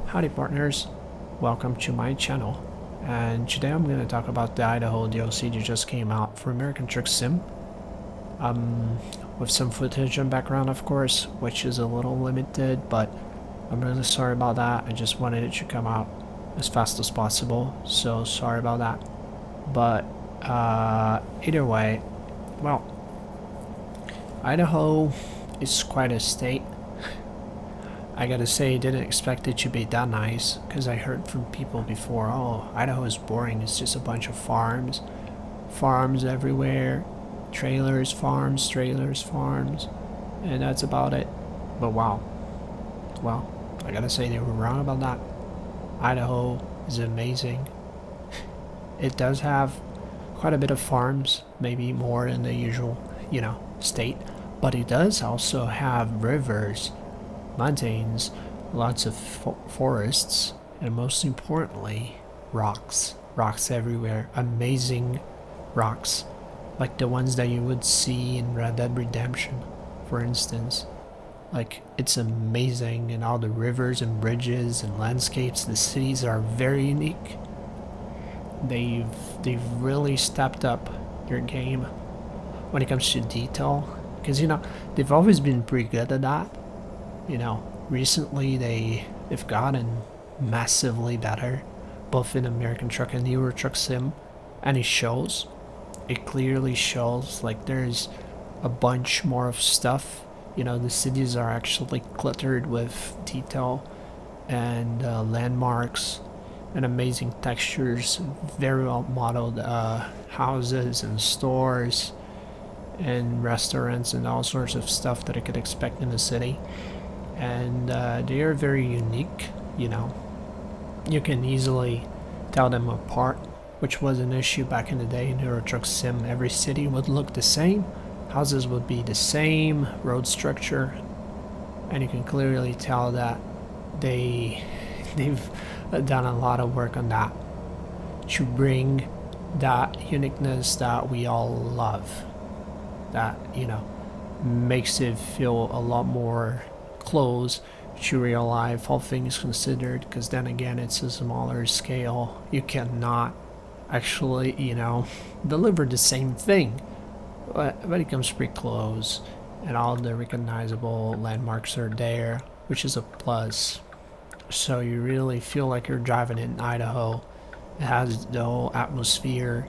Howdy partners, welcome to my channel, and today I'm going to talk about the Idaho DLC that just came out for American Truck Sim, with some footage and background of course, which is a little limited, but I'm really sorry about that. I just wanted it to come out as fast as possible, so sorry about that. But either way, well, Idaho is quite a state. I gotta say, I didn't expect it to be that nice, because I heard from people before, oh, Idaho is boring, it's just a bunch of farms. Farms everywhere, trailers, farms, and that's about it. But wow, well, I gotta say they were wrong about that. Idaho is amazing. It does have quite a bit of farms, maybe more than the usual, state, but it does also have rivers, mountains, lots of forests, and most importantly, rocks. Rocks everywhere. Amazing rocks. Like the ones that you would see in Red Dead Redemption, for instance. Like, it's amazing, and all the rivers and bridges and landscapes, the cities are very unique. They've really stepped up their game when it comes to detail. Because, they've always been pretty good at that. Recently they've gotten massively better, both in American Truck and Euro Truck Sim, and it shows. It clearly shows. Like, there's a bunch more of stuff. The cities are actually cluttered with detail and landmarks and amazing textures, very well modeled houses and stores and restaurants and all sorts of stuff that I could expect in a city. And they are very unique. You can easily tell them apart, which was an issue back in the day in Euro Truck Sim. Every city would look the same, houses would be the same, road structure, and you can clearly tell that they've done a lot of work on that to bring that uniqueness that we all love, that makes it feel a lot more close to real life, all things considered, because then again, it's a smaller scale. You cannot actually, deliver the same thing, but it comes pretty close, and all the recognizable landmarks are there, which is a plus. So you really feel like you're driving in Idaho. It has the whole atmosphere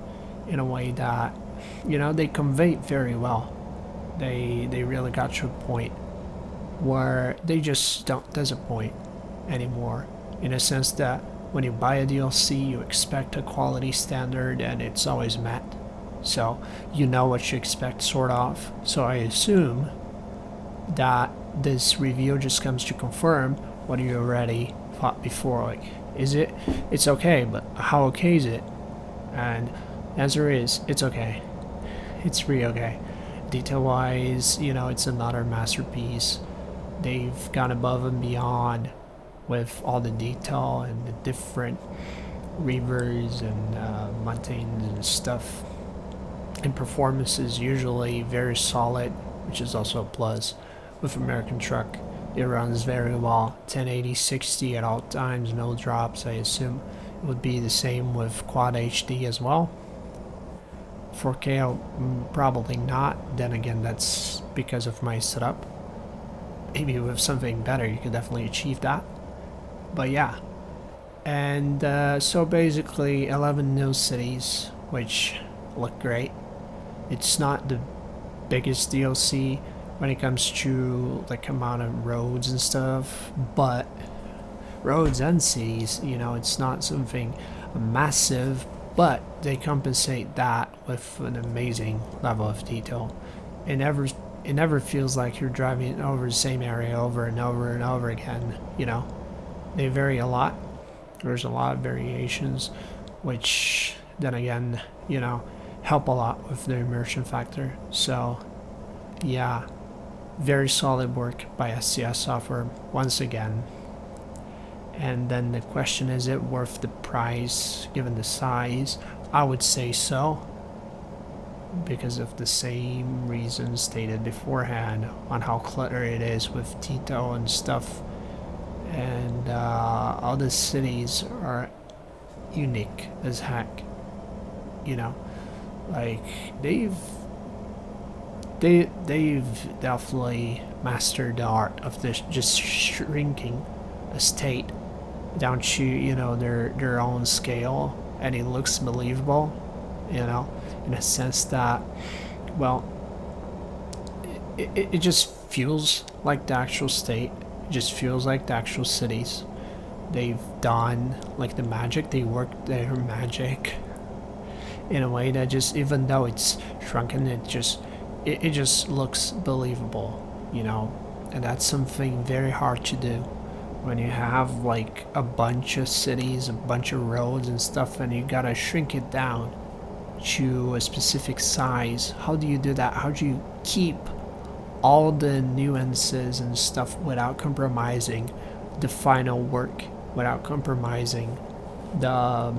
in a way that, they convey it very well. They really got to a point where they just don't disappoint anymore, in a sense that when you buy a DLC you expect a quality standard and it's always met, so you know what you expect, sort of. So I assume that this review just comes to confirm what you already thought before. Like, it's okay, but how okay is it? And answer is, it's okay. It's really okay. Detail wise, it's another masterpiece. They've gone above and beyond with all the detail and the different rivers and mountains and stuff. And performance is usually very solid, which is also a plus. With American Truck, it runs very well, 1080 60 at all times, no drops. I assume it would be the same with Quad HD as well. 4K, probably not. Then again, that's because of my setup. Maybe with something better you could definitely achieve that, but yeah. And so basically 11 new cities, which look great. It's not the biggest DLC when it comes to like amount of roads and stuff, but roads and cities, it's not something massive, but they compensate that with an amazing level of detail. It never feels like you're driving over the same area over and over and over again. They vary a lot. There's a lot of variations, which then again, help a lot with the immersion factor. So yeah, very solid work by SCS Software once again. And then the question, is it worth the price given the size? I would say so, because of the same reasons stated beforehand on how cluttered it is with detail and stuff, and all the cities are unique as heck. You know, like they've definitely mastered the art of this just shrinking a state down to, you know, their own scale, and it looks believable, you know, in a sense that, well, it just feels like the actual state. It just feels like the actual cities. They've done like the magic. They worked their magic in a way that just, even though it's shrunken, it just looks believable, you know. And that's something very hard to do when you have like a bunch of cities, a bunch of roads and stuff, and you gotta shrink it down to a specific size. How do you do that? How do you keep all the nuances and stuff without compromising the final work, without compromising the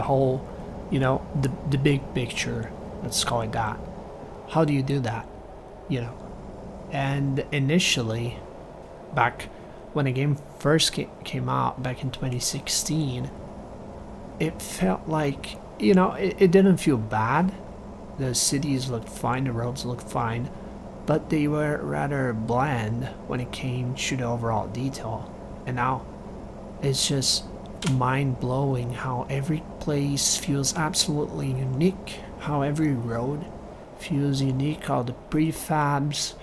whole, you know, the big picture, let's call it that? How do you do that, you know? And initially, back when the game first came out back in 2016, it felt like, you know, it didn't feel bad. The cities looked fine, the roads looked fine, but they were rather bland when it came to the overall detail. And now it's just mind-blowing how every place feels absolutely unique, how every road feels unique, how the prefabs,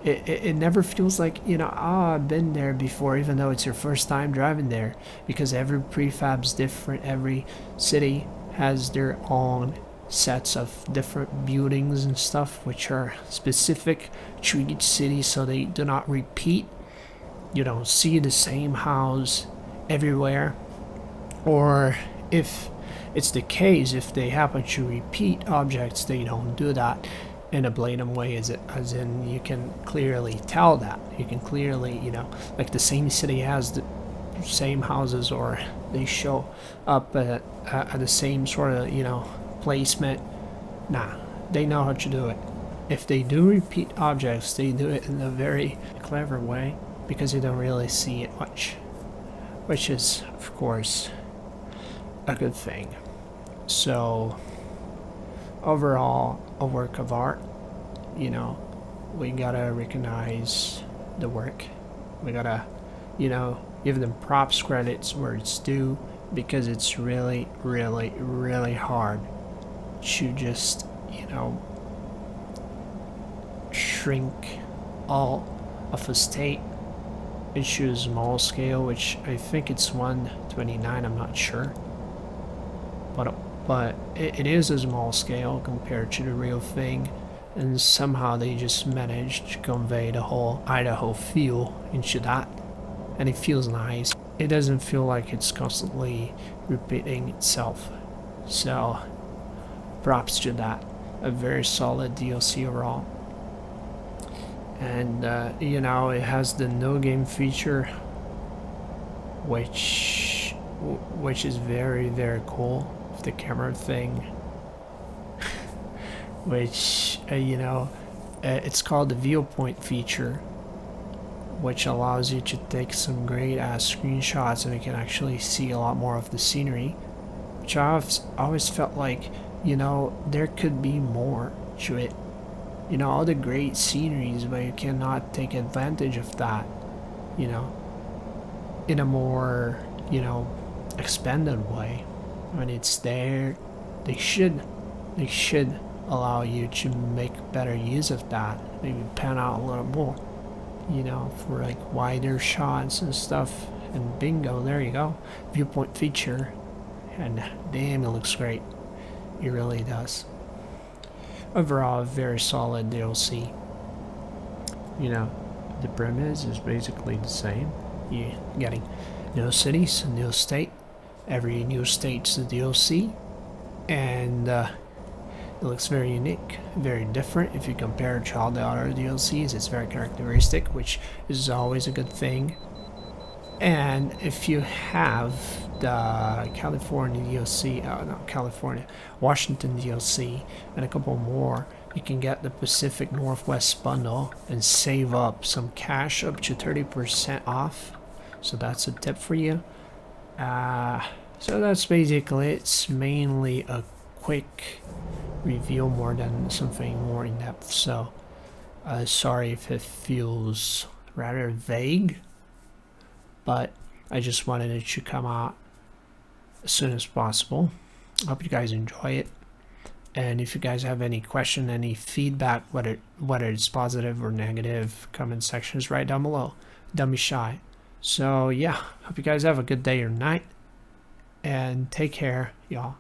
it never feels like, you know, oh, I've been there before, even though it's your first time driving there, because every prefab's different. Every city has their own sets of different buildings and stuff, which are specific to each city, so they do not repeat. You don't see the same house everywhere, or if it's the case, if they happen to repeat objects, they don't do that in a blatant way, as in you can clearly tell that. You can clearly, you know, like the same city has the same houses, or they show up at the same sort of, you know, placement. Nah, they know how to do it. If they do repeat objects, they do it in a very clever way, because you don't really see it much, which is, of course, a good thing. So, overall, a work of art. You know, we gotta recognize the work. We gotta, you know, give them props, credits where it's due, because it's really, really, really hard to just, you know, shrink all of a state into a small scale, which I think it's 1/29, I'm not sure. But it is a small scale compared to the real thing, and somehow they just managed to convey the whole Idaho feel into that, and it feels nice. It doesn't feel like it's constantly repeating itself. So, props to that. A very solid DLC overall. And you know, it has the no game feature, which is very, very cool. The camera thing, which you know, it's called the viewpoint feature, which allows you to take some great ass screenshots, and you can actually see a lot more of the scenery, which I've always felt like, you know, there could be more to it. You know, all the great sceneries, but you cannot take advantage of that, you know, in a more, you know, expanded way. When it's there, they should allow you to make better use of that. Maybe pan out a little more, you know, for like wider shots and stuff. And bingo, there you go, viewpoint feature. And damn, it looks great. It really does. Overall, a very solid DLC. You know, the premise is basically the same. You're getting new cities, a new state. Every new state's a DLC, and it looks very unique, very different. If you compare it to all the other DLCs, it's very characteristic, which is always a good thing. And if you have the California DLC, not California, Washington DLC, and a couple more, you can get the Pacific Northwest bundle and save up some cash, up to 30% off. So that's a tip for you. So that's basically it. It's mainly a quick review more than something more in depth. So sorry if it feels rather vague, but I just wanted it to come out as soon as possible. I hope you guys enjoy it. And if you guys have any question, any feedback, whether it's positive or negative, comment sections right down below. Don't be shy. So yeah, hope you guys have a good day or night. And take care, y'all.